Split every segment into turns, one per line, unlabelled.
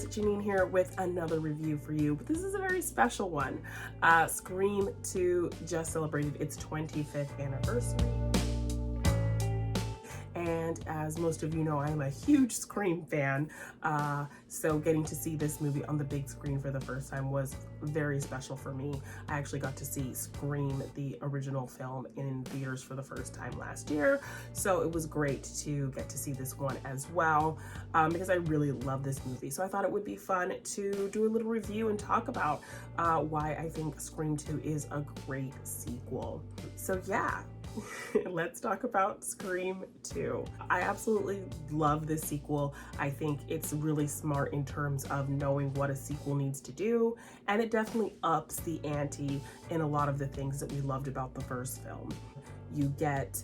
guys, Jeannine here with another review for you, but this is a very special one. Scream 2 just celebrated its 25th anniversary. And as most of you know, I am a huge Scream fan, so getting to see this movie on the big screen for the first time was very special for me. I actually got to see Scream, the original film, in theaters for the first time last year, so it was great to get to see this one as well, because I really love this movie. So I thought it would be fun to do a little review and talk about why I think Scream 2 is a great sequel. So yeah. Let's talk about Scream 2. I absolutely love this sequel. I think it's really smart in terms of knowing what a sequel needs to do, and it definitely ups the ante in a lot of the things that we loved about the first film. You get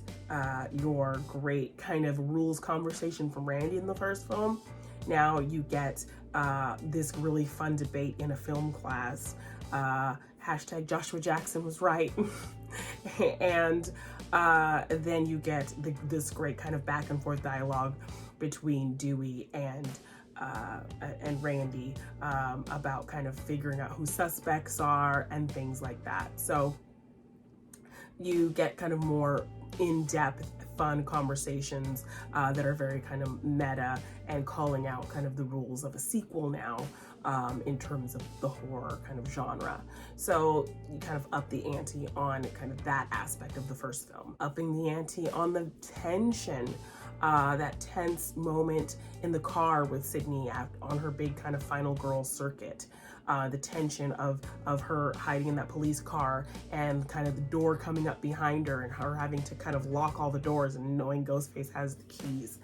your great kind of rules conversation from Randy in the first film. Now you get this really fun debate in a film class. Hashtag Joshua Jackson was right. And then you get this great kind of back and forth dialogue between Dewey and Randy about kind of figuring out who suspects are and things like that. So you get kind of more in-depth, fun conversations that are very kind of meta and calling out kind of the rules of a sequel now in terms of the horror kind of genre. So you kind of up the ante on kind of that aspect of the first film. Upping the ante on the tension, that tense moment in the car with Sydney on her big kind of final girl circuit. The tension of her hiding in that police car and kind of the door coming up behind her and her having to kind of lock all the doors and knowing Ghostface has the keys.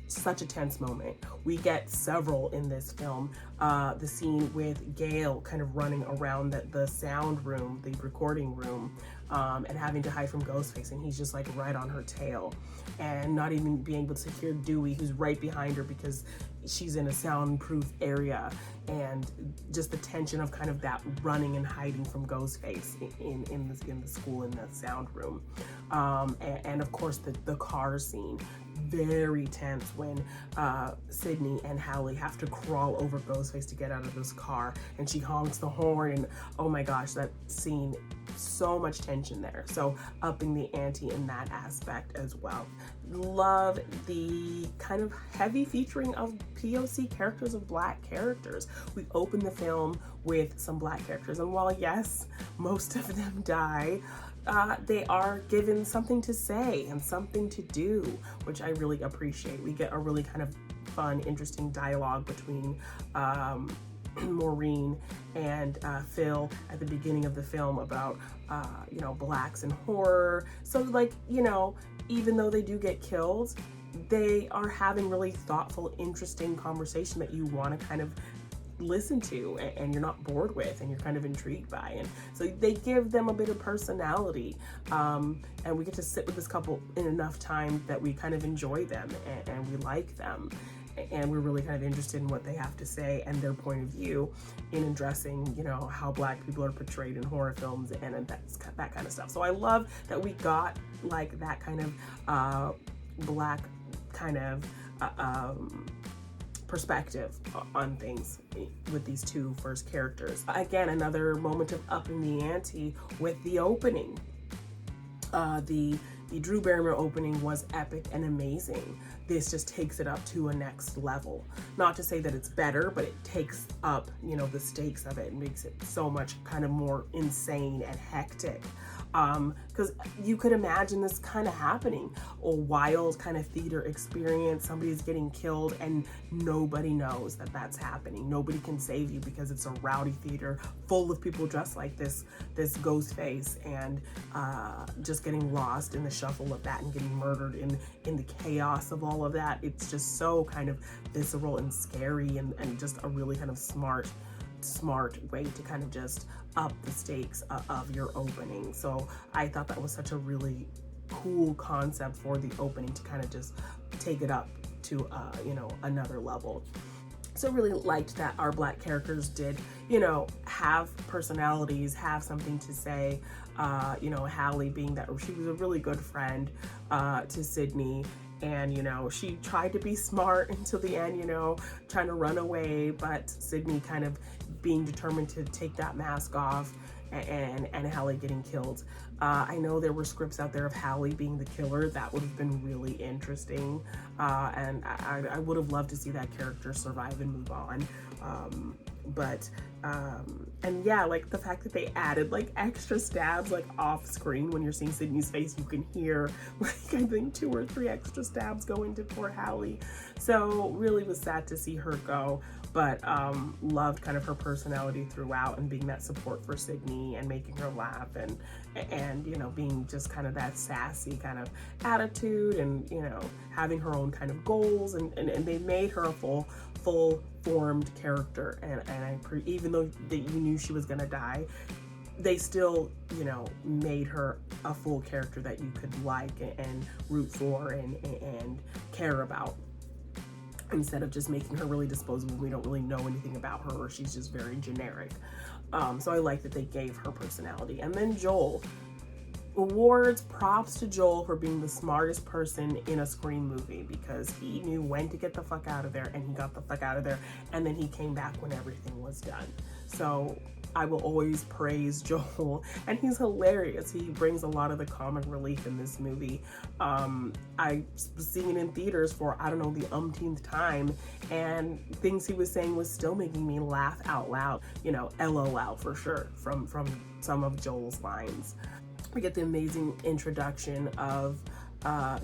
Such a tense moment. We get several in this film. The scene with Gail kind of running around the sound room, the recording room, and having to hide from Ghostface, and he's just like right on her tail, and not even being able to hear Dewey, who's right behind her because she's in a soundproof area, and just the tension of kind of that running and hiding from Ghostface in the school, in the sound room, and of course the car scene. Very tense when Sydney and Hallie have to crawl over Ghostface to get out of this car, and she honks the horn, and oh my gosh, that scene, so much tension there. So upping the ante in that aspect as well. Love the kind of heavy featuring of POC characters, of Black characters. We open the film with some Black characters, and while yes, most of them die, they are given something to say and something to do, which I really appreciate. We get a really kind of fun, interesting dialogue between Maureen and Phil at the beginning of the film about, you know, Blacks in horror. So like, you know, even though they do get killed, they are having really thoughtful, interesting conversation that you want to kind of listen to and you're not bored with and you're kind of intrigued by, and so they give them a bit of personality, and we get to sit with this couple in enough time that we kind of enjoy them and we like them, and we're really kind of interested in what they have to say and their point of view in addressing, you know, how Black people are portrayed in horror films and that kind of stuff. So I love that we got like that kind of Black kind of perspective on things with these two first characters. Again, another moment of upping the ante with the opening. The Drew Barrymore opening was epic and amazing. This just takes it up to a next level. Not to say that it's better, but it takes up, you know, the stakes of it and makes it so much kind of more insane and hectic. Because you could imagine this kind of happening, a wild kind of theater experience. Somebody's getting killed and nobody knows that that's happening. Nobody can save you because it's a rowdy theater full of people dressed like this Ghostface, and just getting lost in the shuffle of that and getting murdered in the chaos of all of that. It's just so kind of visceral and scary, and just a really kind of smart way to kind of just up the stakes of your opening. So I thought that was such a really cool concept for the opening, to kind of just take it up to you know, another level. So really liked that our Black characters did, you know, have personalities, have something to say. You know, Hallie being that she was a really good friend to Sydney, And, you know, she tried to be smart until the end, you know, trying to run away, but Sydney kind of being determined to take that mask off, and Hallie getting killed. I know there were scripts out there of Hallie being the killer. That would have been really interesting. And I would have loved to see that character survive and move on. And yeah, like the fact that they added like extra stabs like off screen when you're seeing Sydney's face, you can hear like I think 2 or 3 extra stabs go into poor Hallie. So really was sad to see her go, but loved kind of her personality throughout and being that support for Sydney and making her laugh, and you know, being just kind of that sassy kind of attitude, and you know, having her own kind of goals, and they made her a full formed character, and even though that you knew she was gonna die, they still, you know, made her a full character that you could like and root for and care about, instead of just making her really disposable. We don't really know anything about her, or she's just very generic. So I like that they gave her personality. And then Joel. Awards, props to Joel for being the smartest person in a Scream movie, because he knew when to get the fuck out of there, and he got the fuck out of there, and then he came back when everything was done. So I will always praise Joel, and he's hilarious. He brings a lot of the comic relief in this movie. I was seeing it in theaters for, I don't know, the umpteenth time, and things he was saying was still making me laugh out loud. You know, LOL for sure from some of Joel's lines. We get the amazing introduction of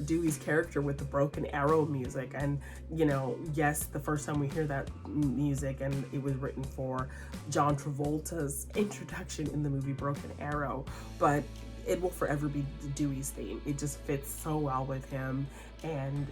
Dewey's character with the Broken Arrow music, and you know, yes, the first time we hear that music, and it was written for John Travolta's introduction in the movie Broken Arrow, but it will forever be Dewey's theme. It just fits so well with him, and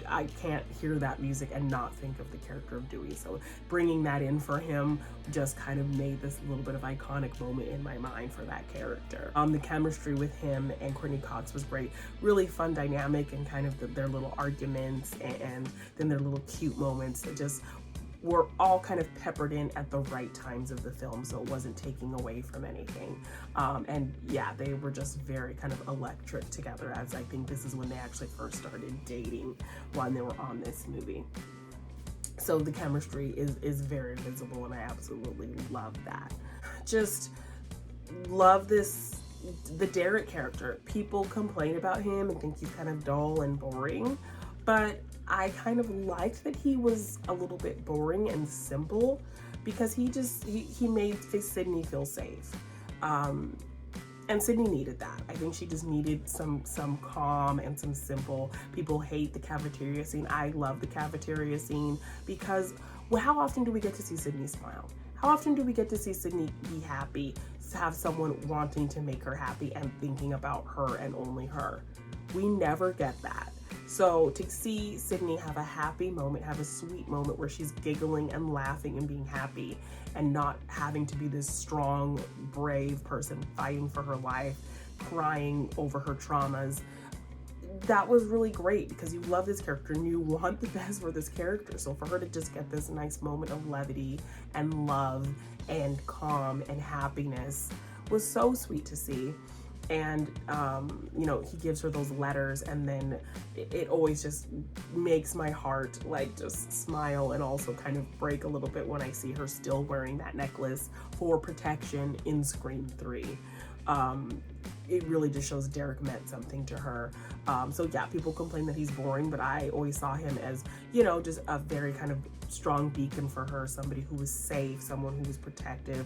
I can't hear that music and not think of the character of Dewey. So bringing that in for him just kind of made this little bit of iconic moment in my mind for that character. The chemistry with him and Courtney Cox was great. Really fun dynamic, and kind of their little arguments and then their little cute moments that just were all kind of peppered in at the right times of the film, so it wasn't taking away from anything. And yeah, they were just very kind of electric together, as I think this is when they actually first started dating, when they were on this movie. So the chemistry is very visible, and I absolutely love that. Just love the Derek character. People complain about him and think he's kind of dull and boring, but I kind of liked that he was a little bit boring and simple, because he made Sydney feel safe. And Sydney needed that. I think she just needed some calm and some simple. People hate the cafeteria scene. I love the cafeteria scene, because well, how often do we get to see Sydney smile? How often do we get to see Sydney be happy, have someone wanting to make her happy and thinking about her and only her? We never get that. So to see Sydney have a happy moment, have a sweet moment where she's giggling and laughing and being happy, and not having to be this strong, brave person fighting for her life, crying over her traumas, that was really great, because you love this character and you want the best for this character. So for her to just get this nice moment of levity and love and calm and happiness was so sweet to see. And you know, he gives her those letters, and then it always just makes my heart like just smile, and also kind of break a little bit when I see her still wearing that necklace for protection in Scream 3. It really just shows Derek meant something to her. So yeah, people complain that he's boring, but I always saw him as, you know, just a very kind of strong beacon for her, somebody who was safe, someone who was protective,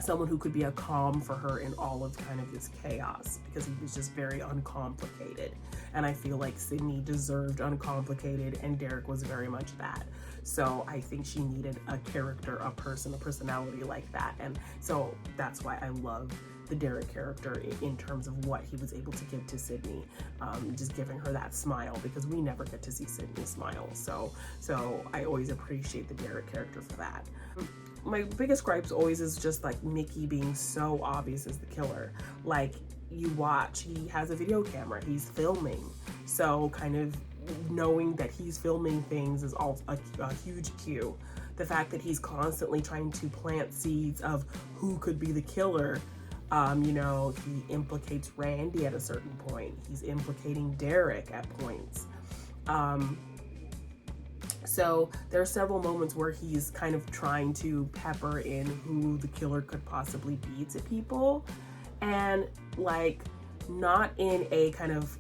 someone who could be a calm for her in all of kind of this chaos, because he was just very uncomplicated. And I feel like Sydney deserved uncomplicated, and Derek was very much that. So I think she needed a character, a person, a personality like that. And so that's why I love the Derek character in terms of what he was able to give to Sydney, just giving her that smile, because we never get to see Sydney smile. So I always appreciate the Derek character for that. My biggest gripes always is just like Mickey being so obvious as the killer. Like, you watch, he has a video camera, he's filming. So kind of knowing that he's filming things is all a huge cue. The fact that he's constantly trying to plant seeds of who could be the killer, You know, he implicates Randy at a certain point. He's implicating Derek at points. So there are several moments where he's kind of trying to pepper in who the killer could possibly be to people, and like not in a kind of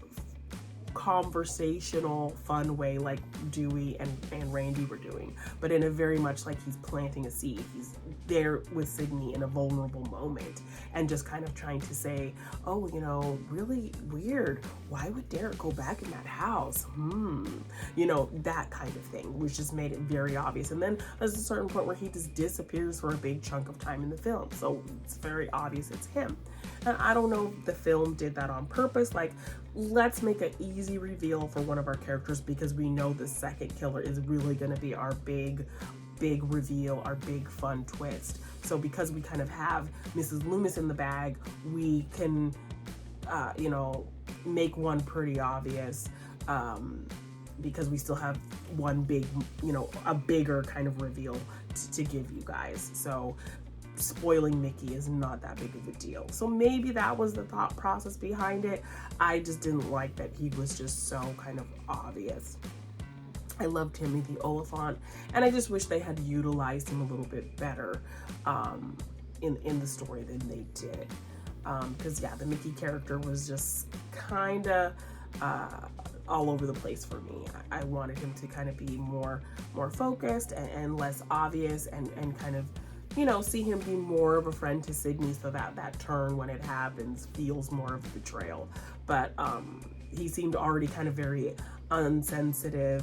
conversational fun way like Dewey and Randy were doing, but in a very much like he's planting a seed. He's there with Sydney in a vulnerable moment and just kind of trying to say, oh, you know, really weird, why would Derek go back in that house? You know, that kind of thing, which just made it very obvious. And then there's a certain point where he just disappears for a big chunk of time in the film, so it's very obvious it's him. And I don't know if the film did that on purpose, like, let's make an easy reveal for one of our characters because we know the second killer is really going to be our big reveal, our big fun twist. So because we kind of have Mrs. Loomis in the bag, we can, you know, make one pretty obvious, because we still have one big, you know, a bigger kind of reveal to give you guys. So spoiling Mickey is not that big of a deal. So maybe that was the thought process behind it. I just didn't like that he was just so kind of obvious. I love Timothy Oliphant, and I just wish they had utilized him a little bit better in the story than they did. Because yeah, the Mickey character was just kind of all over the place for me. I wanted him to kind of be more focused and less obvious, and kind of, you know, see him be more of a friend to Sydney, so that turn when it happens feels more of a betrayal. But he seemed already kind of very insensitive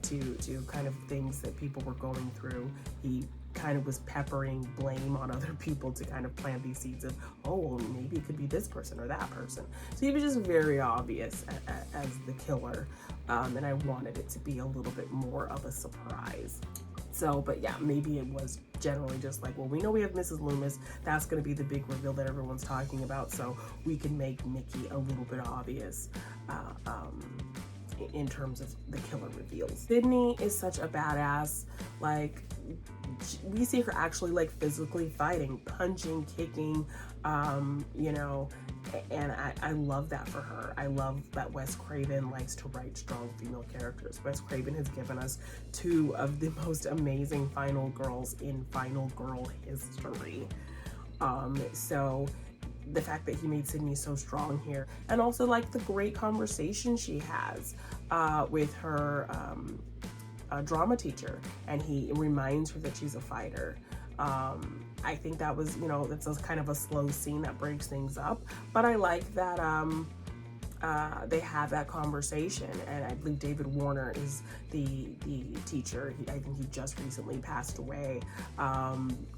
to kind of things that people were going through. He kind of was peppering blame on other people to kind of plant these seeds of, oh, well, maybe it could be this person or that person. So he was just very obvious as the killer, and I wanted it to be a little bit more of a surprise. So, but yeah, maybe it was generally just like, well, we know we have Mrs. Loomis. That's going to be the big reveal that everyone's talking about. So we can make Mickey a little bit obvious in terms of the killer reveals. Sydney is such a badass. Like, we see her actually like physically fighting, punching, kicking, you know, and I love that for her. I love that Wes Craven likes to write strong female characters. Wes Craven has given us two of the most amazing final girls in final girl history. So the fact that he made Sydney so strong here, and also like the great conversation she has with her drama teacher, and he reminds her that she's a fighter. I think that was, you know, that's a kind of a slow scene that breaks things up, but I like that they have that conversation. And I believe David Warner is the teacher. I think he just recently passed away.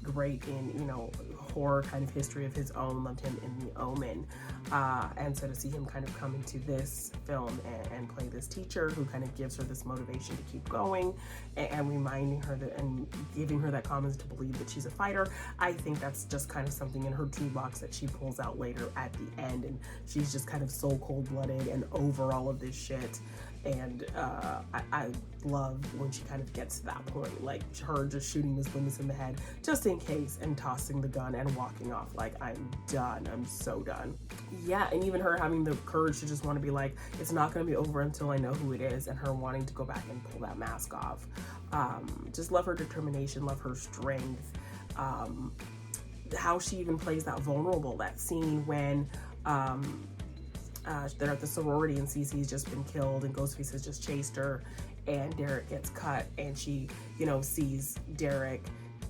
Great in, you know, horror kind of history of his own. Loved him in The Omen. And so to see him kind of come into this film and play this teacher who kind of gives her this motivation to keep going, and reminding her that, and giving her that confidence to believe that she's a fighter, I think that's just kind of something in her toolbox that she pulls out later at the end, and she's just kind of so cold-blooded and over all of this shit. And I love when she kind of gets to that point, like her just shooting Miss Loomis in the head just in case, and tossing the gun and walking off like, I'm done, I'm so done. Yeah, and even her having the courage to just want to be like, it's not going to be over until I know who it is, and her wanting to go back and pull that mask off. Just love her determination, love her strength. How she even plays that vulnerable, that scene when they're at the sorority and Cece's just been killed and Ghostface has just chased her, and Derek gets cut, and she, you know, sees Derek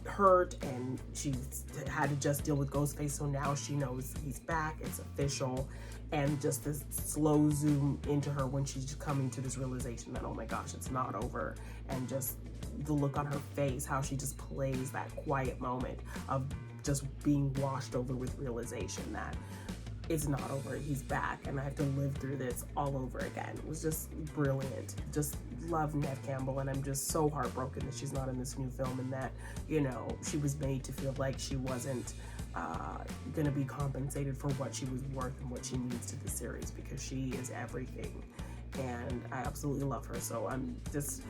hurt, and she's had to just deal with Ghostface, so now she knows he's back, it's official. And just this slow zoom into her when she's just coming to this realization that, oh my gosh, it's not over, and just the look on her face, how she just plays that quiet moment of just being washed over with realization that it's not over, he's back, and I have to live through this all over again. It was just brilliant. Just love Neve Campbell, and I'm just so heartbroken that she's not in this new film, and that, you know, she was made to feel like she wasn't gonna be compensated for what she was worth and what she means to the series, because she is everything, and I absolutely love her. So I'm just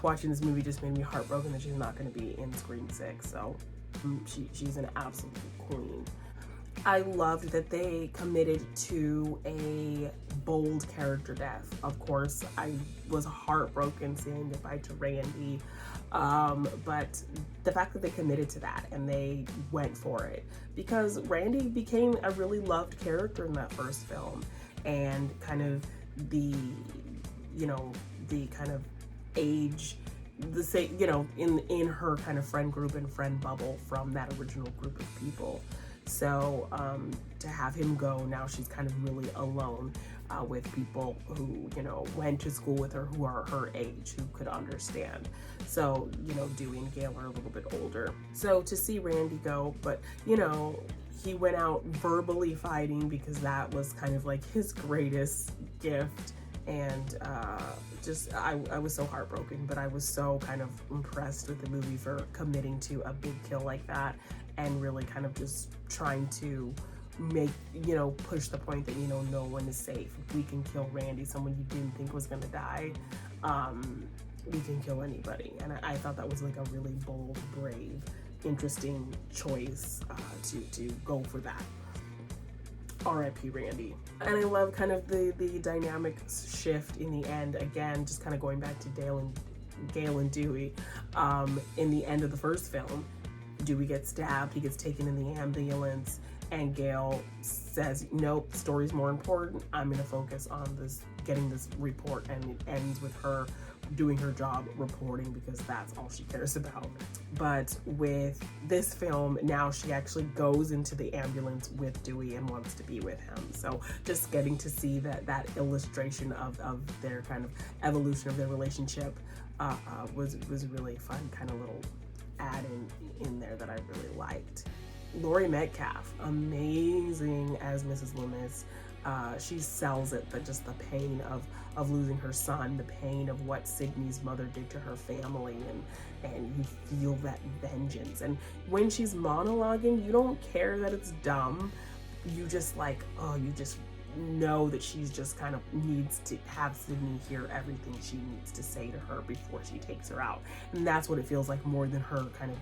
watching this movie just made me heartbroken that she's not gonna be in Scream 6. So she's an absolute queen. I loved that they committed to a bold character death. Of course, I was heartbroken saying goodbye to Randy, but the fact that they committed to that and they went for it, because Randy became a really loved character in that first film, and kind of the, you know, the kind of age, the same, you know, in her kind of friend group and friend bubble from that original group of people. So to have him go, now she's kind of really alone with people who, you know, went to school with her, who are her age, who could understand. So, you know, Dewey and Gail are a little bit older. So to see Randy go, but, you know, he went out verbally fighting, because that was kind of like his greatest gift. And just, I was so heartbroken, but I was so kind of impressed with the movie for committing to a big kill like that, and really kind of just trying to make, you know, push the point that, you know, no one is safe. If we can kill Randy, someone you didn't think was gonna die, we can kill anybody. And I thought that was like a really bold, brave, interesting choice to go for that. R.I.P. Randy. And I love kind of the dynamic shift in the end. Again, just kind of going back to Gail and Dewey. In the end of the first film, Dewey gets stabbed, he gets taken in the ambulance, and Gail says, nope, story's more important. I'm gonna focus on this, getting this report, and it ends with her doing her job reporting, because that's all she cares about. But with this film, now she actually goes into the ambulance with Dewey and wants to be with him. So just getting to see that illustration of their kind of evolution of their relationship was really fun, kind of little add in there that I really liked. Laurie Metcalf, amazing as Mrs. Loomis. She sells it, but just the pain of losing her son, the pain of what Sydney's mother did to her family, and you feel that vengeance. And when she's monologuing, you don't care that it's dumb. You just like, oh, you just know that she's just kind of needs to have Sydney hear everything she needs to say to her before she takes her out. And that's what it feels like, more than her kind of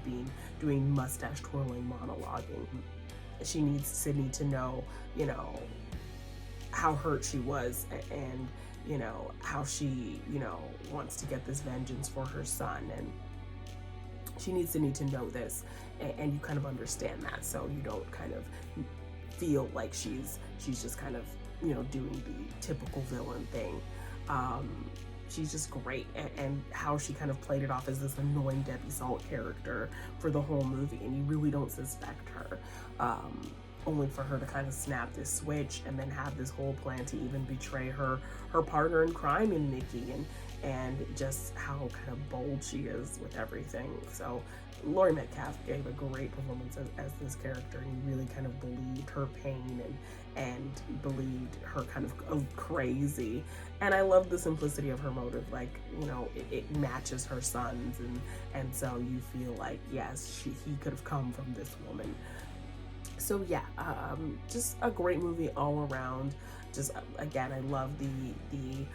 doing mustache twirling monologuing. She needs Sydney to know, you know, how hurt she was, and you know, how she, you know, wants to get this vengeance for her son, and she needs Sydney to know this, and you kind of understand that, so you don't kind of feel like she's just kind of, you know, doing the typical villain thing. She's just great, and how she kind of played it off as this annoying Debbie Salt character for the whole movie, and you really don't suspect her, only for her to kind of snap this switch and then have this whole plan to even betray her partner in crime in Nikki, and just how kind of bold she is with everything. So Laurie Metcalf gave a great performance as this character, and you really kind of believed her pain and believed her kind of crazy. And I love the simplicity of her motive, like, you know, it matches her son's, and so you feel like, yes, he could have come from this woman. So yeah, just a great movie all around. Just again, I love the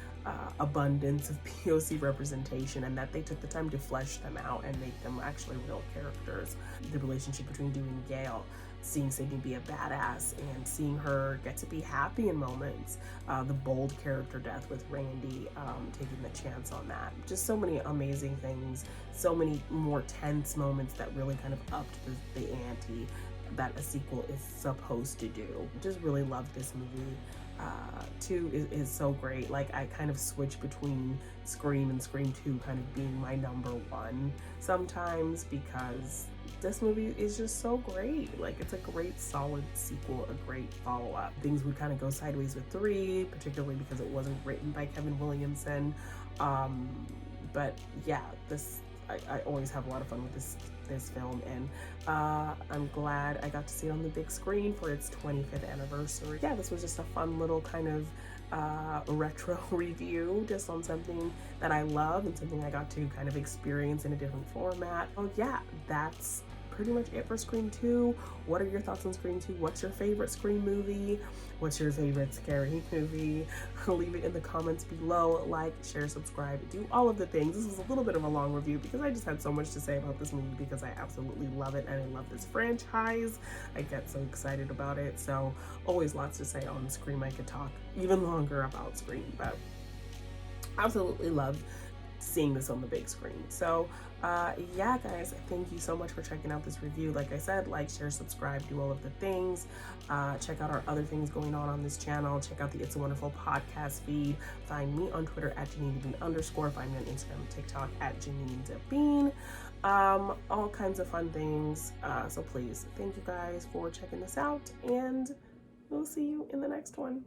abundance of POC representation, and that they took the time to flesh them out and make them actually real characters. The relationship between Dewey and Gail, seeing Sydney be a badass and seeing her get to be happy in moments. The bold character death with Randy, taking the chance on that. Just so many amazing things, so many more tense moments that really kind of upped the ante that a sequel is supposed to do. Just really love this movie. 2 is so great. Like, I kind of switch between Scream and Scream 2 kind of being my number 1 sometimes, because this movie is just so great. Like, it's a great solid sequel, a great follow-up. Things would kind of go sideways with 3, particularly because it wasn't written by Kevin Williamson. But yeah, I always have a lot of fun with this film, and I'm glad I got to see it on the big screen for its 25th anniversary. Yeah, this was just a fun little kind of retro review, just on something that I love and something I got to kind of experience in a different format. Oh yeah, that's pretty much it for Scream 2. What are your thoughts on Scream 2? What's your favorite Scream movie? What's your favorite scary movie? Leave it in the comments below. Like, share, subscribe, do all of the things. This was a little bit of a long review because I just had so much to say about this movie because I absolutely love it and I love this franchise. I get so excited about it. So always lots to say on Scream. I could talk even longer about Scream, but absolutely love seeing this on the big screen. So yeah, guys, thank you so much for checking out this review. Like I said, like, share, subscribe, do all of the things. Check out our other things going on this channel. Check out the It's a Wonderful podcast feed. Find me on Twitter at Jeannine_. Find me on Instagram and TikTok at Jeannine_. All kinds of fun things. So please, thank you guys for checking this out, and we'll see you in the next one.